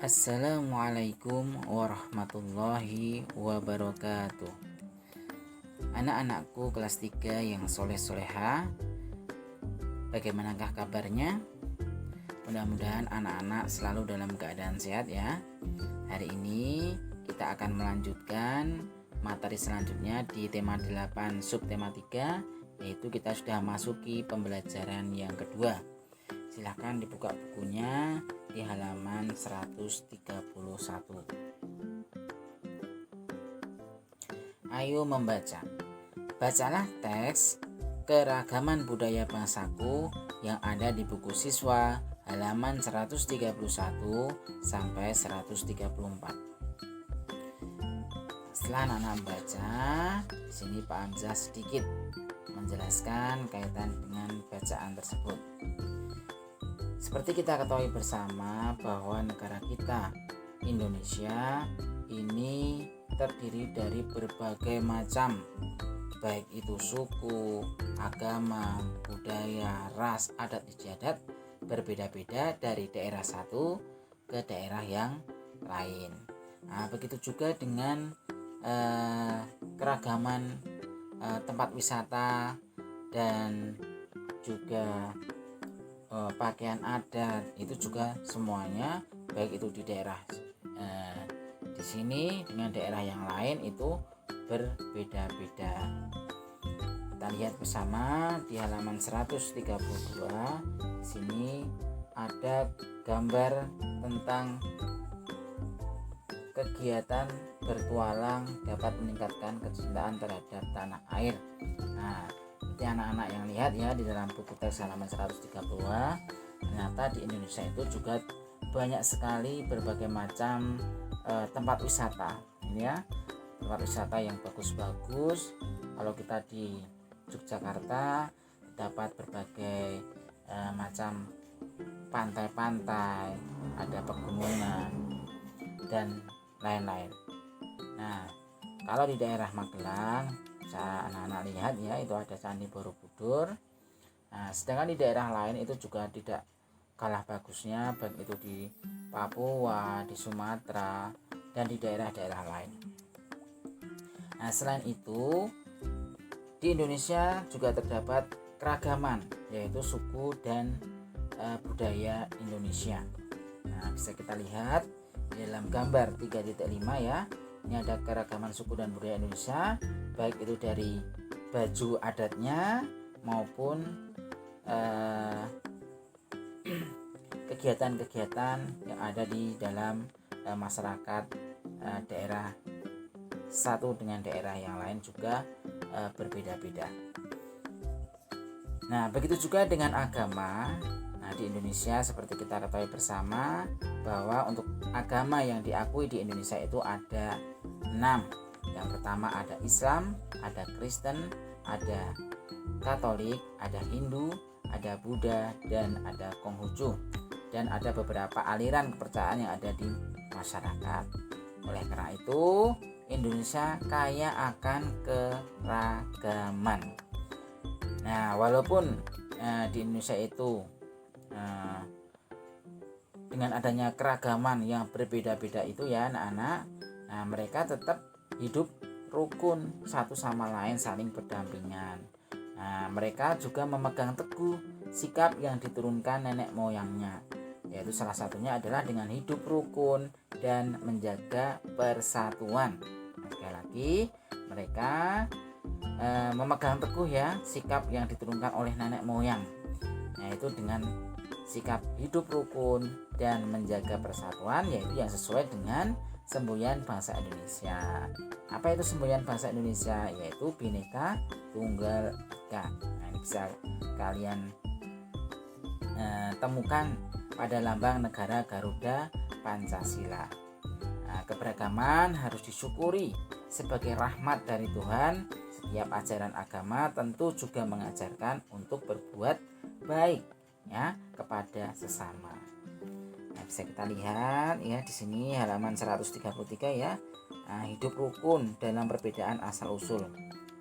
Assalamualaikum warahmatullahi wabarakatuh. Anak-anakku kelas 3 yang soleh-soleha, bagaimanakah kabarnya? Mudah-mudahan anak-anak selalu dalam keadaan sehat ya. Hari ini kita akan melanjutkan materi selanjutnya di tema 8 subtema 3, yaitu kita sudah masuki pembelajaran yang kedua. Silahkan dibuka bukunya di halaman 131. Ayo membaca. Bacalah teks Keragaman Budaya Bangsaku yang ada di buku siswa halaman 131 sampai 134. Setelah anak-anak membaca, di sini Pak Hamzah sedikit menjelaskan kaitan dengan bacaan tersebut. Seperti kita ketahui bersama bahwa negara kita, Indonesia, ini terdiri dari berbagai macam, baik itu suku, agama, budaya, ras, adat istiadat, berbeda-beda dari daerah satu ke daerah yang lain. Nah, begitu juga dengan keragaman tempat wisata dan juga pakaian adat, itu juga semuanya baik itu di daerah di sini dengan daerah yang lain itu berbeda-beda. Kita lihat bersama di halaman 132. Di sini ada gambar tentang kegiatan bertualang dapat meningkatkan kecintaan terhadap tanah air. Nah, seperti anak-anak yang lihat ya di dalam buku teks halaman 132, ternyata di Indonesia itu juga banyak sekali berbagai macam tempat wisata ini ya, tempat wisata yang bagus-bagus. Kalau kita di Yogyakarta dapat berbagai macam pantai-pantai, ada pegunungan dan lain-lain. Nah, kalau di daerah Magelang bisa anak-anak lihat ya, itu ada Candi Borobudur. Nah, sedangkan di daerah lain itu juga tidak kalah bagusnya, baik itu di Papua, di Sumatera, dan di daerah-daerah lain. Nah, selain itu di Indonesia juga terdapat keragaman, yaitu suku dan budaya Indonesia. Nah, bisa kita lihat di dalam gambar 3.5 ya. Ini ada keragaman suku dan budaya Indonesia, baik itu dari baju adatnya maupun kegiatan-kegiatan yang ada di dalam masyarakat daerah satu dengan daerah yang lain juga berbeda-beda. Nah, begitu juga dengan agama. Nah, di Indonesia seperti kita ketahui bersama bahwa untuk agama yang diakui di Indonesia itu ada 6. Yang pertama ada Islam, ada Kristen, ada Katolik, ada Hindu, ada Buddha, dan ada Konghucu. Dan ada beberapa aliran kepercayaan yang ada di masyarakat. Oleh karena itu, Indonesia kaya akan keragaman. Nah, walaupun di Indonesia itu dengan adanya keragaman yang berbeda-beda itu ya anak-anak, nah mereka tetap hidup rukun satu sama lain, saling berdampingan. Nah, mereka juga memegang teguh sikap yang diturunkan nenek moyangnya, yaitu salah satunya adalah dengan hidup rukun dan menjaga persatuan. Sekali lagi, mereka memegang teguh ya sikap yang diturunkan oleh nenek moyang, yaitu dengan sikap hidup rukun dan menjaga persatuan, yaitu yang sesuai dengan semboyan bangsa Indonesia. Apa itu semboyan bangsa Indonesia? Yaitu Bhinneka Tunggal Ika. Nah, ini bisa kalian temukan pada lambang negara Garuda Pancasila. Nah, keberagaman harus disyukuri sebagai rahmat dari Tuhan. Setiap ajaran agama tentu juga mengajarkan untuk berbuat baik ya kepada sesama. Nah, bisa kita lihat ya di sini halaman 133 ya. Nah, hidup rukun dalam perbedaan asal usul.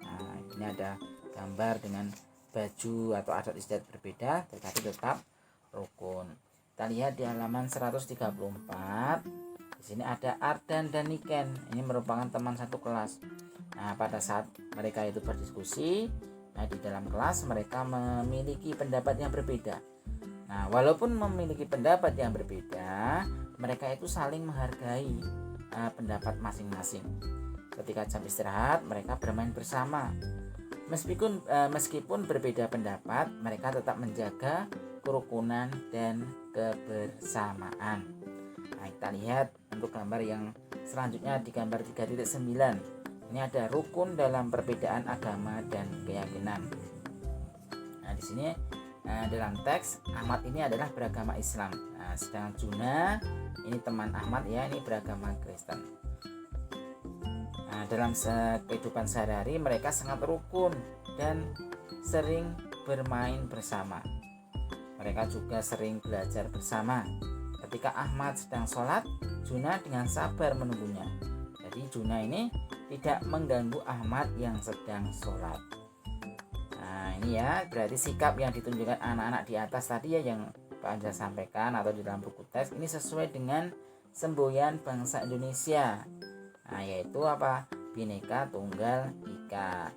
Nah, ini ada gambar dengan baju atau adat istiadat berbeda tetapi tetap rukun. Kita lihat di halaman 134. Di sini ada Ardan dan Niken. Ini merupakan teman satu kelas. Nah, pada saat mereka itu berdiskusi, di dalam kelas mereka memiliki pendapat yang berbeda. Nah, walaupun memiliki pendapat yang berbeda, mereka itu saling menghargai pendapat masing-masing. Ketika jam istirahat, mereka bermain bersama. Meskipun berbeda pendapat, mereka tetap menjaga kerukunan dan kebersamaan. Nah, kita lihat untuk gambar yang selanjutnya di gambar 3.9. Ini ada rukun dalam perbedaan agama dan keyakinan. Nah, di sini dalam teks Ahmad ini adalah beragama Islam. Nah, sedangkan Juna ini teman Ahmad ya, ini beragama Kristen. Nah, dalam kehidupan sehari-hari mereka sangat rukun dan sering bermain bersama. Mereka juga sering belajar bersama. Ketika Ahmad sedang sholat, Juna dengan sabar menunggunya. Jadi Juna ini tidak mengganggu Ahmad yang sedang sholat. Nah, ini ya berarti sikap yang ditunjukkan anak-anak di atas tadi ya, yang Pak Anja sampaikan atau di dalam buku teks ini sesuai dengan semboyan bangsa Indonesia. Nah, yaitu apa? Bhinneka Tunggal Ika.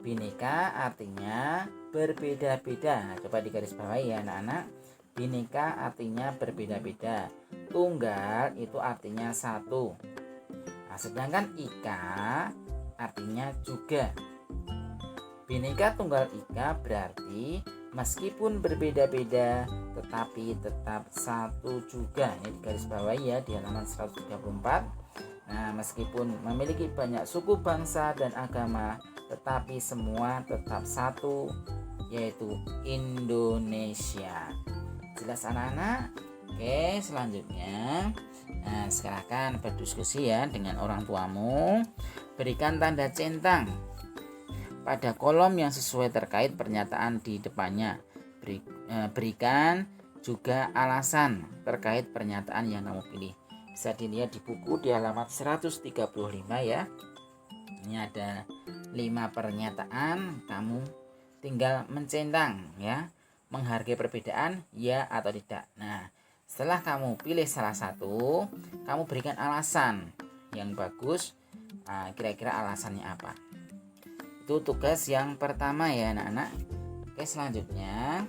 Bhinneka artinya berbeda-beda. Nah, coba digarisbawahi ya anak-anak. Bhinneka artinya berbeda-beda. Tunggal itu artinya satu. Nah, sedangkan Ika artinya juga. Bhinneka Tunggal Ika berarti meskipun berbeda-beda tetapi tetap satu juga. Ini digarisbawahi ya di halaman 134. Nah, meskipun memiliki banyak suku, bangsa, dan agama, tetapi semua tetap satu, yaitu Indonesia. Jelas anak-anak? Oke, selanjutnya silakan berdiskusi ya dengan orang tuamu. Berikan tanda centang pada kolom yang sesuai terkait pernyataan di depannya. Berikan juga alasan terkait pernyataan yang kamu pilih. Bisa dilihat di buku di halaman 135 ya. Ini ada 5 pernyataan, kamu tinggal mencentang ya. Menghargai perbedaan ya atau tidak. Nah, setelah kamu pilih salah satu, kamu berikan alasan yang bagus. Kira-kira alasannya apa? Itu tugas yang pertama ya anak-anak. Oke, selanjutnya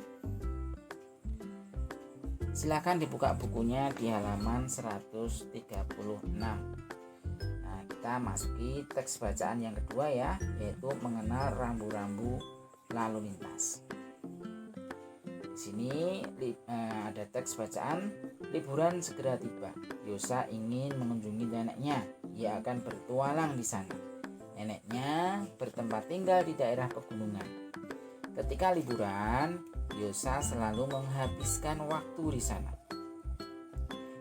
silakan dibuka bukunya di halaman 136. Nah, kita masuki teks bacaan yang kedua ya, yaitu mengenal rambu-rambu lalu lintas. Di sini ada teks bacaan. Liburan segera tiba. Yosa ingin mengunjungi neneknya. Ia akan bertualang di sana. Neneknya bertempat tinggal di daerah pegunungan. Ketika liburan, Yosa selalu menghabiskan waktu di sana.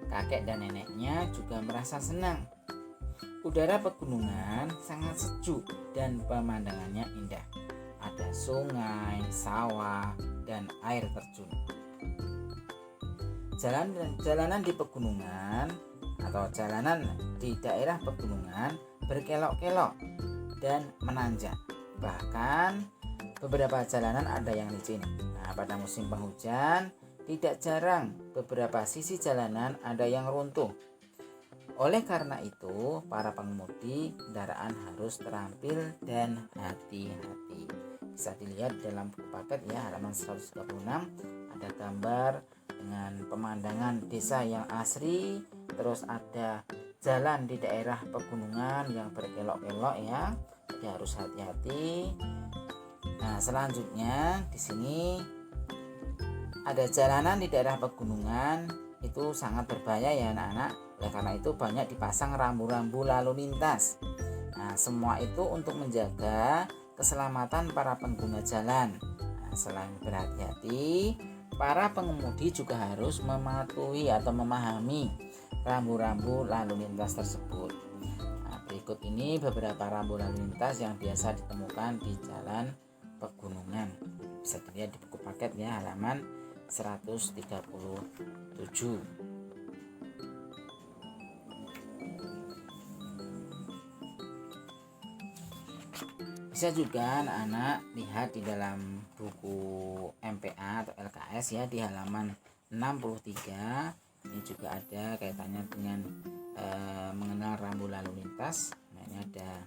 Kakek dan neneknya juga merasa senang. Udara pegunungan sangat sejuk dan pemandangannya indah. Ada sungai, sawah, dan air terjun. Jalanan di pegunungan atau jalanan di daerah pegunungan berkelok-kelok dan menanjak. Bahkan beberapa jalanan ada yang licin. Nah, pada musim penghujan, tidak jarang beberapa sisi jalanan ada yang runtuh. Oleh karena itu, para pengemudi kendaraan harus terampil dan hati-hati. Bisa dilihat dalam buku paket ya, halaman 136 ada gambar dengan pemandangan desa yang asri, terus ada jalan di daerah pegunungan yang berkelok-kelok ya. Jadi harus hati-hati. Nah, selanjutnya di sini ada jalanan di daerah pegunungan itu sangat berbahaya ya anak-anak. Oleh karena itu banyak dipasang rambu-rambu lalu lintas. Nah, semua itu untuk menjaga keselamatan para pengguna jalan. Nah, selain berhati-hati, para pengemudi juga harus mematuhi atau memahami rambu-rambu lalu lintas tersebut. Nah, berikut ini beberapa rambu lalu lintas yang biasa ditemukan di jalan pegunungan. Bisa dilihat di buku paket ya, halaman 137. Bisa juga anak-anak lihat di dalam buku MPA atau LKS ya, di halaman 63 ini juga ada kaitannya dengan mengenal rambu lalu lintas. Nah, ini ada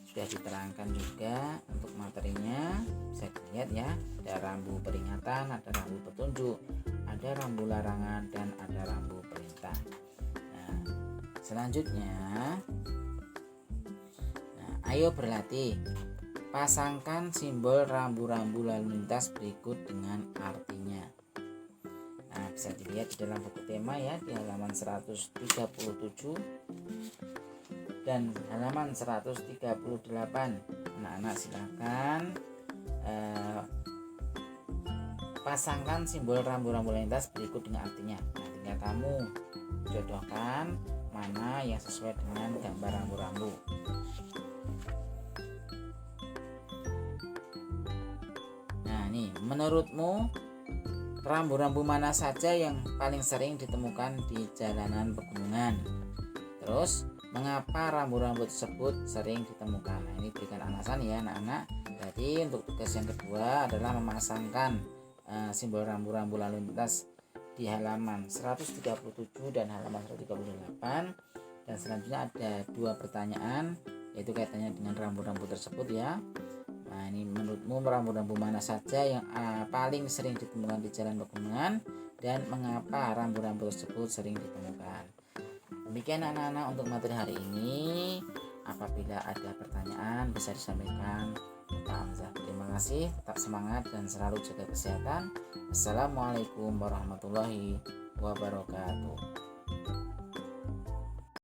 sudah diterangkan juga untuk materinya, bisa dilihat ya, ada rambu peringatan, ada rambu petunjuk, ada rambu larangan, dan ada rambu perintah. Nah, selanjutnya, ayo berlatih. Pasangkan simbol rambu-rambu lalu lintas berikut dengan artinya. Nah, bisa dilihat di dalam buku tema ya, di halaman 137 dan halaman 138. Anak-anak silakan pasangkan simbol rambu-rambu lalu lintas berikut dengan artinya. Nah, tinggal kamu jodohkan mana yang sesuai dengan gambar rambu-rambu. Menurutmu rambu-rambu mana saja yang paling sering ditemukan di jalanan pegunungan? Terus mengapa rambu-rambu tersebut sering ditemukan? Nah, ini berikan alasan ya anak-anak. Jadi untuk tugas yang kedua adalah memasangkan simbol rambu-rambu lalu lintas di halaman 137 dan halaman 138. Dan selanjutnya ada 2 pertanyaan, yaitu kaitannya dengan rambu-rambu tersebut ya. Nah, ini menurutmu rambu-rambu mana saja yang paling sering ditemukan di jalan pegunungan, dan mengapa rambu-rambu tersebut sering ditemukan? Demikian anak-anak untuk materi hari ini. Apabila ada pertanyaan bisa disampaikan ke Pak Hamzah. Terima kasih, tetap semangat dan selalu jaga kesehatan. Assalamualaikum warahmatullahi wabarakatuh.